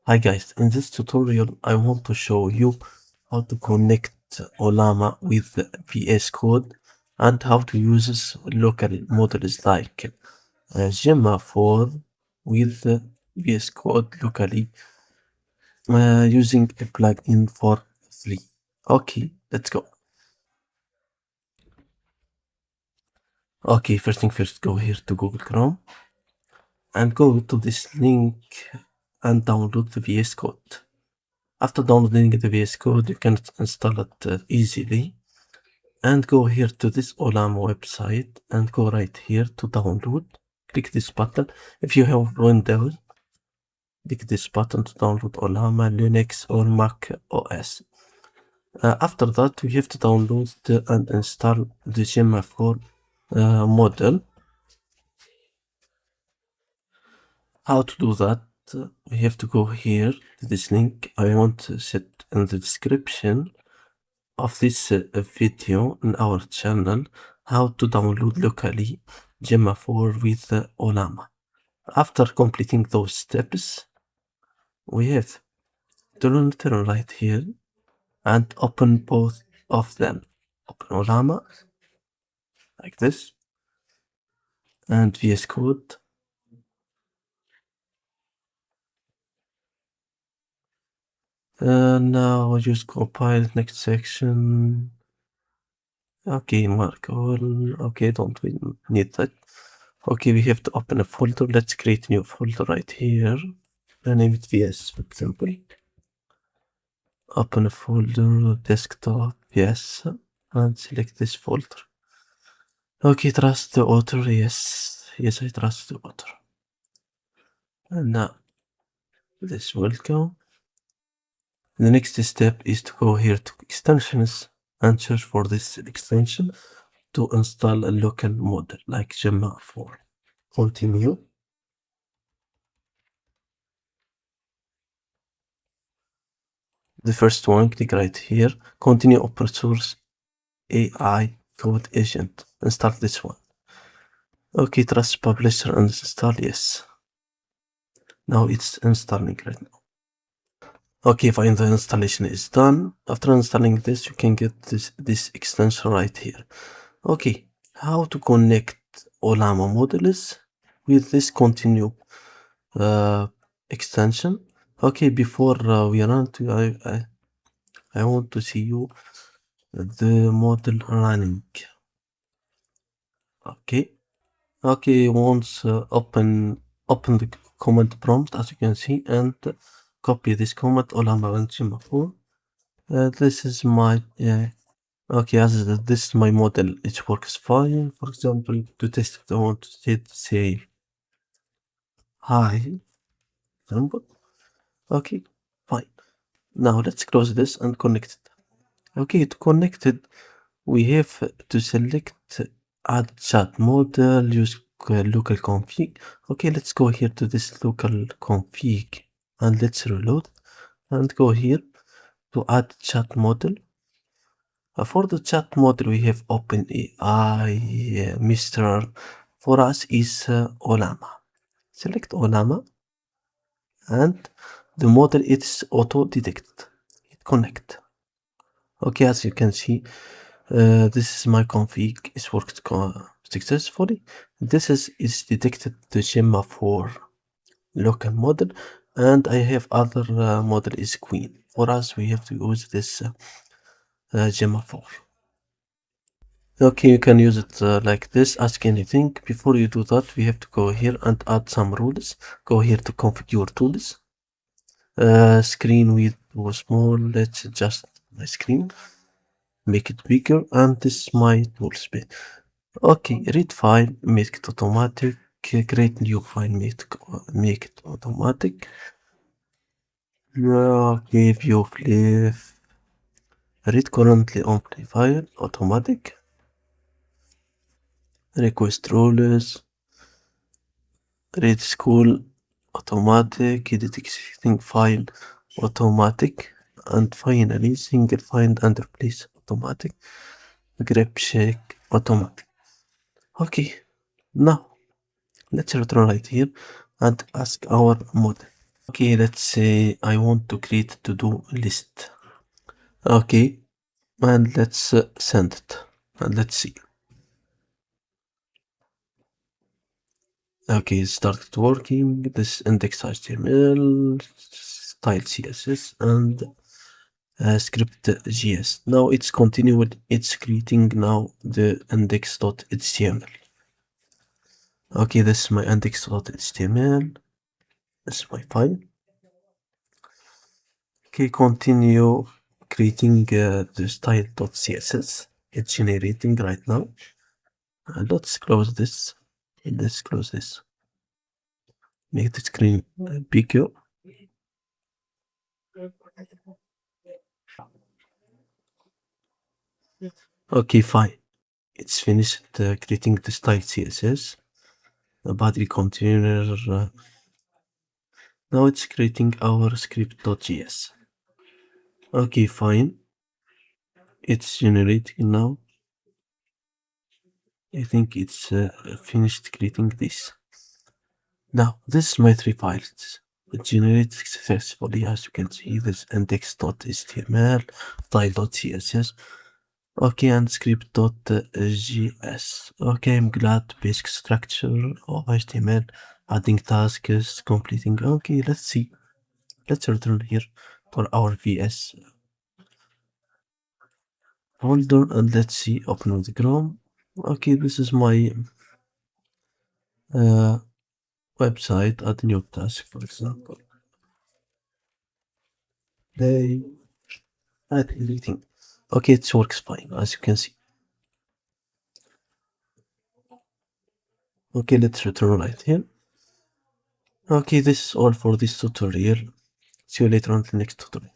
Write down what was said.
Hi guys, in this tutorial I want to show you how to connect Ollama with the VS Code and how to use local models like Gemma 4 with VS Code locally using a plugin for free. Okay, let's go. Okay, first thing first, go here to Google Chrome and go to this link and download the VS Code. After downloading the VS Code, you can install it easily. And go here to this Ollama website and go right here to download. Click this button. If you have Windows, click this button to download Ollama, Linux or Mac OS. After that, we have to download and install the Gemma 4 model. How to do that? We have to go here to this link. I want to set in the description of this video on our channel how to download locally Gemma 4 with Ollama. After completing those steps, we have to turn right here and open both of them. Open Ollama like this and VS Code. Now just compile next section. Okay, mark all. Okay, don't we need that? Okay, we have to open a folder. Let's create a new folder right here. Name it VS, for example. Open a folder, desktop, yes, and select this folder. Okay, trust the author, yes. Yes, I trust the author. And now, this will go. The next step is to go here to extensions and search for this extension to install a local model like Gemma 4. Continue. The first one, click right here. Continue open source AI code agent. Install this one. Okay, trust publisher and install, yes. Now it's installing right now. Okay, fine, the installation is done. After installing this, you can get this extension right here. Okay, how to connect Ollama models with this continue extension. Okay, before we run to, I want to see you the model running. Okay, okay, once open the command prompt as you can see and copy this command Ollama Gemma 4. This is my okay, as this is my model, it works fine. For example, to test it, I want to say hi. Example. Okay, fine. Now let's close this and connect it. Okay, to connect it, we have to select add chat model, use local config. Okay, let's go here to this local config and let's reload and go here to add chat model. For the chat model, we have OpenAI, Mr. For us is Ollama. Select Ollama and the model is auto detect. Hit connect. Okay, as you can see, this is my config. It's worked successfully. This is detected the Gemma 4 local model, and I have other model is Queen. For us, we have to use this Gemma 4. Okay, you can use it like this, ask anything. Before you do that, we have to go here and add some rules. Go here to configure tools. Screen width was small, let's adjust my screen. Make it bigger, and this is my tools bit. Okay, read file, make it automatic. Create new file, make it automatic. Okay, view flip. Read currently on play file, automatic. Request rules. Read school, automatic. Edit existing file, automatic. And finally, single find and replace, automatic. Grep check, automatic. Okay, now let's return right here and ask our model. Okay, let's say I want to create a to-do list. Okay, and let's send it. And let's see. Okay, it started working. This index HTML, style CSS, and script JS. Now it's continued. It's creating now the index.html. Okay, this is my index.html. This is my file. Okay, continue creating the style.css. It's generating right now. Let's close this. Let's close this. Make the screen bigger. Okay, fine. It's finished creating the style CSS. The body container. Now it's creating our script.js. Okay, fine. It's generating now. I think it's finished creating this. Now, this is my three files. It generated successfully, as you can see, this index.html, style.css, okay, and script.js. Okay, I'm glad basic structure of HTML, adding tasks, completing. Okay, let's see. Let's return here for our VS folder and let's see, open with Chrome. Okay, this is my uh, website. Add new task, for example. They add everything. Okay, it works fine, as you can see. Okay, let's return right here. Okay, this is all for this tutorial. See you later on the next tutorial.